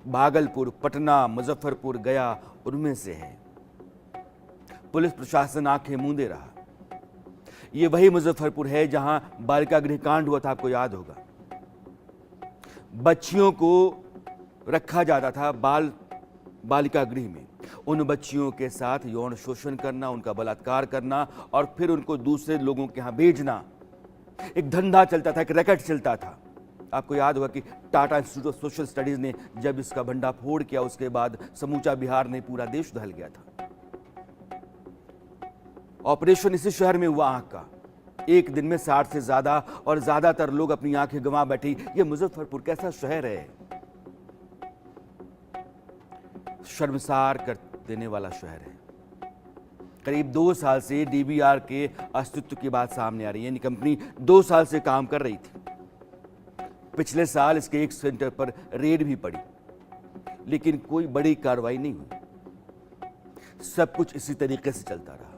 भागलपुर, पटना, मुजफ्फरपुर, गया उनमें से है। पुलिस प्रशासन आंखें मूंदे रहा। ये वही मुजफ्फरपुर है जहां बालिका गृह कांड हुआ था, आपको याद होगा। बच्चियों को रखा जाता था बालिका गृह में, उन बच्चियों के साथ यौन शोषण करना, उनका बलात्कार करना और फिर उनको दूसरे लोगों के यहां भेजना। एक धंधा चलता था, एक रैकेट चलता था। आपको याद होगा कि Tata institute of social studies ने जब इसका भंडाफोड़ किया, उसके बाद समूचा बिहार नहीं पूरा देश दहल गया था। ऑपरेशन इसी शहर में हुआ आंख का। एक दिन में 60 से ज्यादा और ज्यादातर लोग अपनी आंखें गंवा बैठे। ये मुजफ्फरपुर कैसा शहर है, शर्मसार कर देने वाला शहर है। करीब 2 साल से डीबीआर के अस्तित्व की बात सामने आ रही है। यानी कंपनी 2 साल से काम कर रही थी। पिछले साल इसके एक सेंटर पर रेड भी पड़ी, लेकिन कोई बड़ी कार्रवाई नहीं हुई। सब कुछ इसी तरीके से चलता रहा।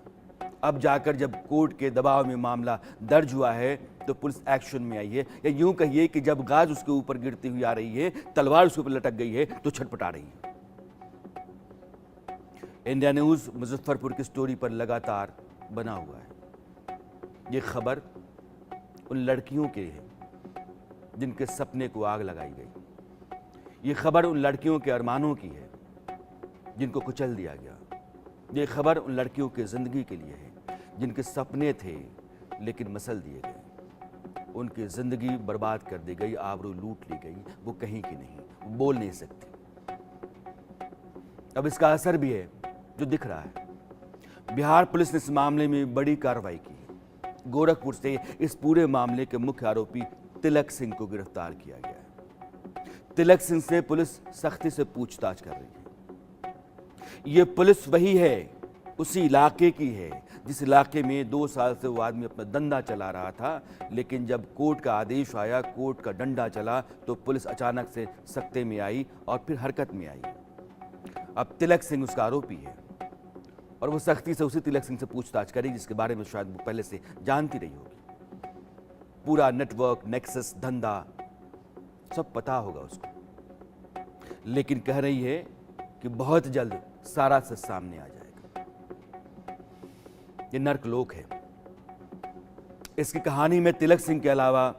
अब जाकर जब कोर्ट के दबाव में मामला दर्ज हुआ है तो पुलिस एक्शन में आई है, या यूं कहिए कि जब गाज उसके ऊपर गिरती हुई आ रही है, तलवार उसके ऊपर लटक गई है, तो छटपटा रही है। इंडिया न्यूज मुजफ्फरपुर की स्टोरी पर लगातार बना हुआ है। ये खबर उन लड़कियों के है जिनके सपने को आग लगाई गई। ये खबर उन लड़कियों के अरमानों की है जिनको कुचल दिया गया। ये खबर उन लड़कियों की जिंदगी के लिए है जिनके सपने थे लेकिन मसल दिए गए। उनकी जिंदगी बर्बाद कर दी गई, आबरू लूट ली गई। वो कहीं की नहीं, वो बोल नहीं सकती। अब इसका असर भी है जो दिख रहा है। बिहार पुलिस ने इस मामले में बड़ी कार्रवाई की है। गोरखपुर से इस पूरे मामले के मुख्य आरोपी तिलक सिंह को गिरफ्तार किया गया है। तिलक सिंह से पुलिस सख्ती से पूछताछ कर रही है। यह पुलिस वही है, उसी इलाके की है जिस इलाके में 2 साल से वो आदमी अपना धंधा चला रहा था। लेकिन जब कोर्ट का आदेश आया, कोर्ट का डंडा चला, तो पुलिस अचानक से सख्ते में आई और फिर हरकत में आई। अब तिलक सिंह उसका आरोपी है और वो सख्ती से उसी तिलक सिंह से पूछताछ करेगी जिसके बारे में शायद वो पहले से जानती रही होगी। पूरा नेटवर्क, नेक्सस, धंधा सब पता होगा उसको। लेकिन कह रही है कि बहुत जल्द सारा सच सामने आ जाएगा। ये नर्कलोक है। इसकी कहानी में तिलक सिंह के अलावा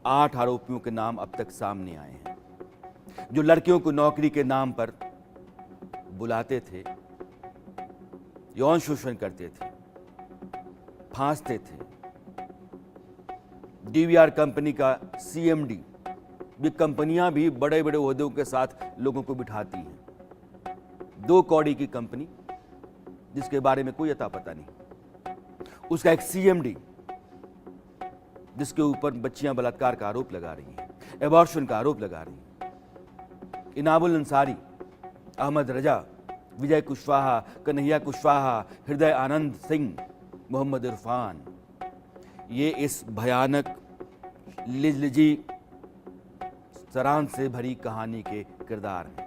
8 आरोपियों के नाम अब तक सामने आए हैं, जो लड़कियों को नौकरी के नाम पर बुलाते थे, यौन शोषण करते थे, फांसते थे। डीवीआर कंपनी का सीएमडी, ये कंपनियां भी बड़े बड़े ओहदों के साथ लोगों को बिठाती हैं। 2 कौड़ी की कंपनी जिसके बारे में कोई अता पता नहीं, उसका एक सीएमडी जिसके ऊपर बच्चियां बलात्कार का आरोप लगा रही हैं, एबॉर्शन का आरोप लगा रही हैं। इनामुल अंसारी, अहमद रजा, विजय कुशवाहा, कन्हैया कुशवाहा, हृदय आनंद सिंह, मोहम्मद इरफान, ये इस भयानक लिजलिजी सरान से भरी कहानी के किरदार हैं।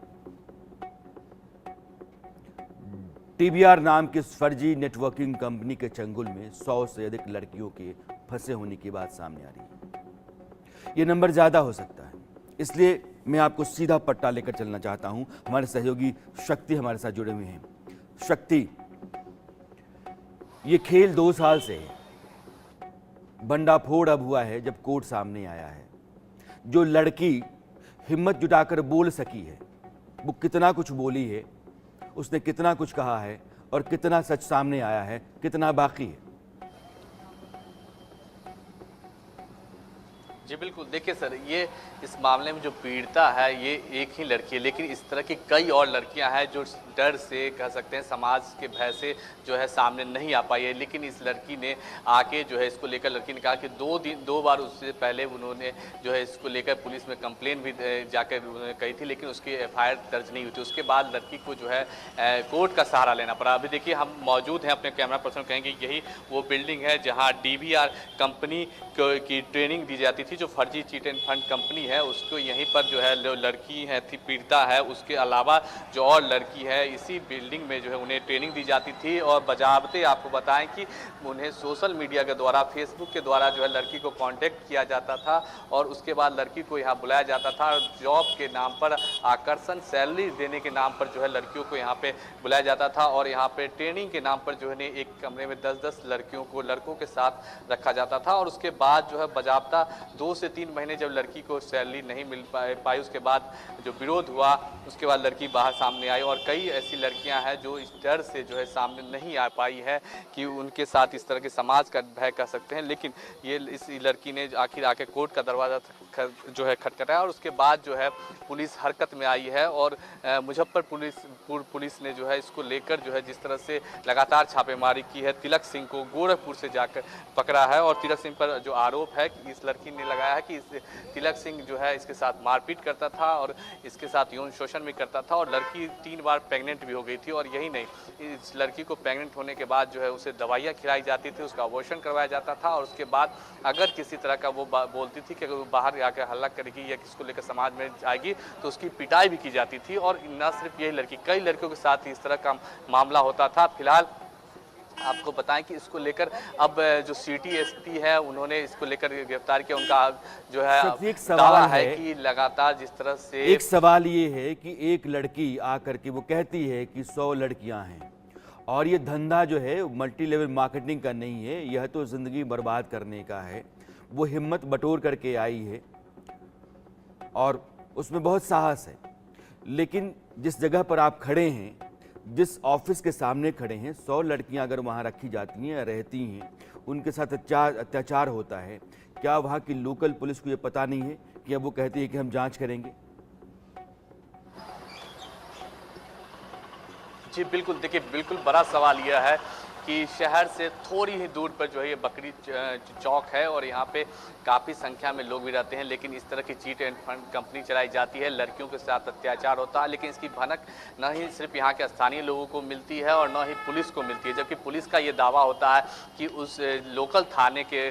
डीबीआर नाम की फर्जी नेटवर्किंग कंपनी के चंगुल में 100 से अधिक लड़कियों के फंसे होने की बात सामने आ रही है। ये नंबर ज्यादा हो सकता है, इसलिए मैं आपको सीधा पट्टा लेकर चलना चाहता हूं। हमारे सहयोगी शक्ति हमारे साथ जुड़े हुए हैं। शक्ति, ये खेल 2 साल से है। भंडाफोड़ अब हुआ है जब कोर्ट सामने आया है। जो लड़की हिम्मत जुटाकर बोल सकी है, वो कितना कुछ बोली है, उसने कितना कुछ कहा है और कितना सच सामने आया है, कितना बाकी है। जी बिल्कुल, देखिए सर, ये इस मामले में जो पीड़िता है ये एक ही लड़की है, लेकिन इस तरह की कई और लड़कियां हैं जो डर से, कह सकते हैं समाज के भय से जो है सामने नहीं आ पाई है। लेकिन इस लड़की ने आके जो है इसको लेकर, लड़की ने कहा कि 2 बार उससे पहले उन्होंने जो है इसको लेकर पुलिस में कंप्लेन भी जाकर उन्होंने कही थी, लेकिन उसकी एफआईआर दर्ज नहीं हुई थी। उसके बाद लड़की को जो है कोर्ट का सहारा लेना पड़ा। अभी देखिए हम मौजूद हैं, अपने कैमरा पर्सन कहेंगे यही वो बिल्डिंग है जहाँ डीबीआर कंपनी की ट्रेनिंग दी जाती थी, जो फर्जी चीट एंड फंड कंपनी है उसको यहीं पर जो है लड़की है थी पीड़िता है, उसके अलावा जो और लड़की है इसी बिल्डिंग में जो है उन्हें ट्रेनिंग दी जाती थी। और बजाबते आपको बताएं कि उन्हें सोशल मीडिया के द्वारा, फेसबुक के द्वारा जो है लड़की को कांटेक्ट किया जाता था और उसके बाद लड़की को यहाँ बुलाया जाता था। जॉब के नाम पर, आकर्षण सैलरी देने के नाम पर जो है लड़कियों को यहाँ पे बुलाया जाता था और यहाँ पे ट्रेनिंग के नाम पर जो है एक कमरे में 10-10 लड़कियों को, लड़कों के साथ रखा जाता था। और उसके बाद जो है बजाबता 2 से 3 महीने जब लड़की को सैलरी नहीं मिल पाई, उसके बाद जो विरोध हुआ, उसके बाद लड़की बाहर सामने आई। और कई ऐसी लड़कियां हैं जो इस डर से जो है सामने नहीं आ पाई है कि उनके साथ इस तरह के समाज का भय कर सकते हैं। लेकिन ये इस लड़की ने आखिर आके कोर्ट का दरवाज़ा जो है खटखटाया और उसके बाद जो है पुलिस हरकत में आई है। और मुजफ्फरपुर पुलिस ने जो है इसको लेकर जो है जिस तरह से लगातार छापेमारी की है, तिलक सिंह को गोरखपुर से जाकर पकड़ा है। और तिलक सिंह पर जो आरोप है कि इस लड़की ने लगाया है कि तिलक सिंह जो है इसके साथ मारपीट करता था और इसके साथ यौन शोषण भी करता था। और लड़की 3 बार प्रेग्नेंट भी हो गई थी। और यही नहीं, इस लड़की को प्रेग्नेंट होने के बाद जो है उसे दवाइयाँ खिलाई जाती थी, उसका अबॉर्शन करवाया जाता था। और उसके बाद अगर किसी तरह का वो बोलती थी कि अगर वो बाहर आकर हल्ला करेगी या किसको लेकर समाज में आएगी तो उसकी पिटाई भी की जाती थी। और न सिर्फ यही लड़की, कई लड़कियों के साथ इस तरह का मामला होता था। फिलहाल आपको बताएं कि इसको लेकर अब जो सिटी एसपी है उन्होंने इसको लेकर गिरफ्तार किया। उनका जो है दावा है कि लगातार जिस तरह से एक सवाल ये है कि एक लड़की आकर के वो कहती है कि 100 लड़कियां हैं और ये धंधा जो है मल्टी लेवल मार्केटिंग का नहीं है, यह तो ज़िंदगी बर्बाद करने का है। वो हिम्मत बटोर करके आई है और उसमें बहुत साहस है। लेकिन जिस जगह पर आप खड़े हैं, जिस ऑफिस के सामने खड़े हैं, 100 लड़कियां अगर वहां रखी जाती हैं या रहती हैं, उनके साथ अत्याचार होता है, क्या वहां की लोकल पुलिस को ये पता नहीं है कि अब वो कहती है कि हम जांच करेंगे? जी बिल्कुल, देखिए बिल्कुल बड़ा सवाल यह है कि शहर से थोड़ी ही दूर पर जो है ये बकरी चौक है और यहाँ पे काफ़ी संख्या में लोग भी रहते हैं। लेकिन इस तरह की चीट एंड फंड कंपनी चलाई जाती है, लड़कियों के साथ अत्याचार होता है। लेकिन इसकी भनक न ही सिर्फ यहाँ के स्थानीय लोगों को मिलती है और न ही पुलिस को मिलती है। जबकि पुलिस का ये दावा होता है कि उस लोकल थाने के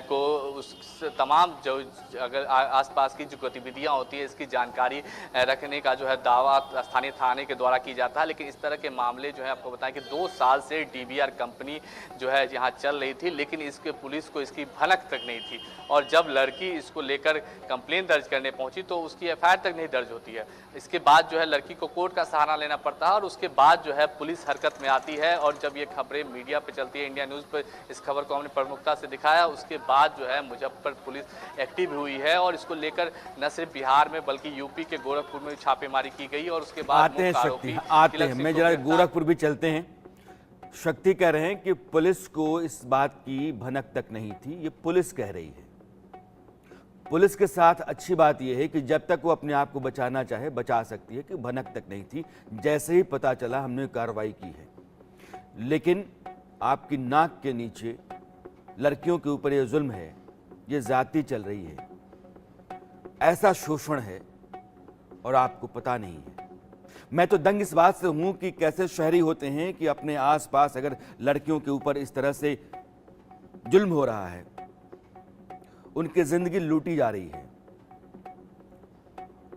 को उस तमाम जो अगर आसपास की जो गतिविधियाँ होती है इसकी जानकारी रखने का जो है दावा स्थानीय थाने के द्वारा की जाता है। लेकिन इस तरह के मामले जो है आपको बताएं कि 2 साल से DBR कंपनी जो है यहाँ चल रही थी, लेकिन इसके पुलिस को इसकी भनक तक नहीं थी। और जब लड़की इसको लेकर कंप्लेन दर्ज करने पहुंची तो उसकी FIR तक नहीं दर्ज होती है। इसके बाद जो है लड़की को कोर्ट का सहारा लेना पड़ता है और उसके बाद जो है पुलिस हरकत में आती है। और जब ये खबरें मीडिया पे चलती है, इंडिया न्यूज़ पर इस खबर को हमने प्रमुखता से दिखाया, उसके बाद जो है मुजफ्फर पुलिस एक्टिव हुई है और इसको लेकर न सिर्फ बिहार में बल्कि यूपी के गोरखपुर में छापेमारी की गई। और उसके बाद आते हैं मैं जरा गोरखपुर भी चलते हैं। शक्ति कह रहे हैं कि पुलिस को इस बात की भनक तक नहीं थी, ये पुलिस कह रही है। पुलिस के साथ अच्छी बात यह है कि जब तक वो अपने आप को बचाना चाहे बचा सकती है, कि भनक तक नहीं थी। जैसे ही पता चला हमने कार्रवाई की है। लेकिन आपकी नाक के नीचे लड़कियों के ऊपर ये जुल्म है, ये ज्यादती चल रही है, ऐसा शोषण है और आपको पता नहीं है। मैं तो दंग इस बात से हूं कि कैसे शहरी होते हैं कि अपने आसपास अगर लड़कियों के ऊपर इस तरह से जुल्म हो रहा है, उनकी जिंदगी लूटी जा रही है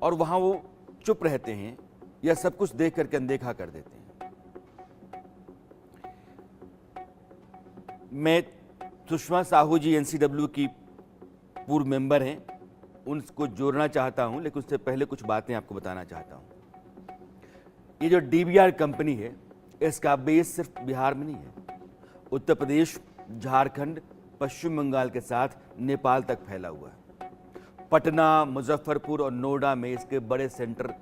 और वहां वो चुप रहते हैं या सब कुछ देख करके अनदेखा कर देते हैं। मैं सुषमा साहू जी NCW की पूर्व मेंबर हैं, उनको जोड़ना चाहता हूं, लेकिन उससे पहले कुछ बातें आपको बताना चाहता हूं। ये जो DBR कंपनी है, इसका बेस सिर्फ बिहार में नहीं है, उत्तर प्रदेश, झारखंड, पश्चिम बंगाल के साथ नेपाल तक फैला हुआ है। पटना, मुजफ्फरपुर और नोएडा में इसके बड़े सेंटर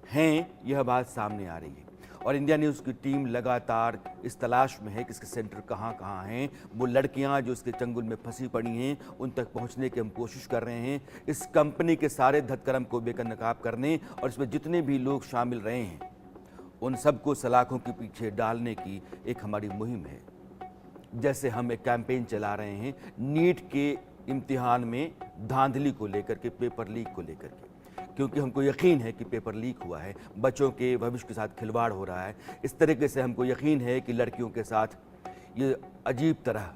हैं, यह बात सामने आ रही है। और इंडिया न्यूज़ की टीम लगातार इस तलाश में है कि इसके सेंटर कहाँ कहाँ हैं। वो लड़कियाँ जो इसके चंगुल में फंसी पड़ी हैं, उन तक पहुँचने की हम कोशिश कर रहे हैं। इस कंपनी के सारे धतकर्म को बेनकाब करने और इसमें जितने भी लोग शामिल रहे हैं, उन सबको सलाखों के पीछे डालने की एक हमारी मुहिम है। जैसे हम एक कैंपेन चला रहे हैं नीट के इम्तिहान में धांधली को लेकर के, पेपर लीक को लेकर के, क्योंकि हमको यकीन है कि पेपर लीक हुआ है, बच्चों के भविष्य के साथ खिलवाड़ हो रहा है। इस तरीके से हमको यकीन है कि लड़कियों के साथ ये अजीब तरह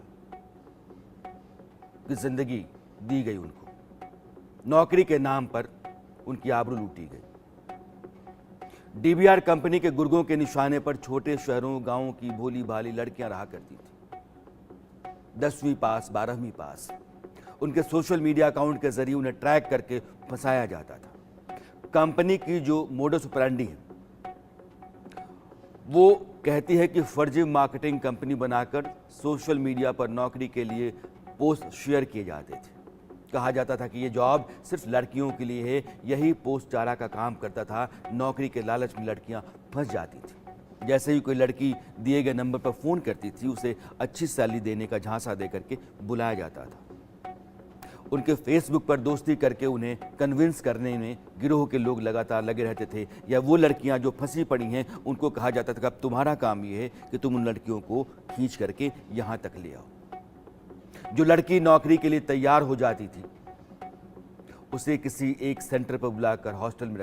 की जिंदगी दी गई उनको। नौकरी के नाम पर उनकी आबरू लूटी गई। डीबीआर कंपनी के गुर्गों के निशाने पर छोटे शहरों गांवों की भोली भाली लड़कियां रहा करती थी। 10वीं पास 12वीं पास उनके सोशल मीडिया अकाउंट के जरिए उन्हें ट्रैक करके फंसाया जाता था। कंपनी की जो मोडस ऑपरेंडी है वो कहती है कि फर्जी मार्केटिंग कंपनी बनाकर सोशल मीडिया पर नौकरी के लिए पोस्ट शेयर किए जाते थे। कहा जाता था कि ये जॉब सिर्फ लड़कियों के लिए है। यही पोस्ट चारा का काम करता था। नौकरी के लालच में लड़कियां फंस जाती थी। जैसे ही कोई लड़की दिए गए नंबर पर फ़ोन करती थी, उसे अच्छी सैलरी देने का झांसा दे करके बुलाया जाता था। उनके फेसबुक पर दोस्ती करके उन्हें कन्विंस करने में गिरोह के लोग लगातार लगे रहते थे। या वो लड़कियां जो फंसी पड़ी हैं, उनको कहा जाता था कि अब तुम्हारा काम ये है कि तुम उन लड़कियों को खींच करके यहाँ तक ले आओ। जो लड़की नौकरी के लिए तैयार हो जाती थी, उसे किसी एक सेंटर पर बुलाकर हॉस्टल में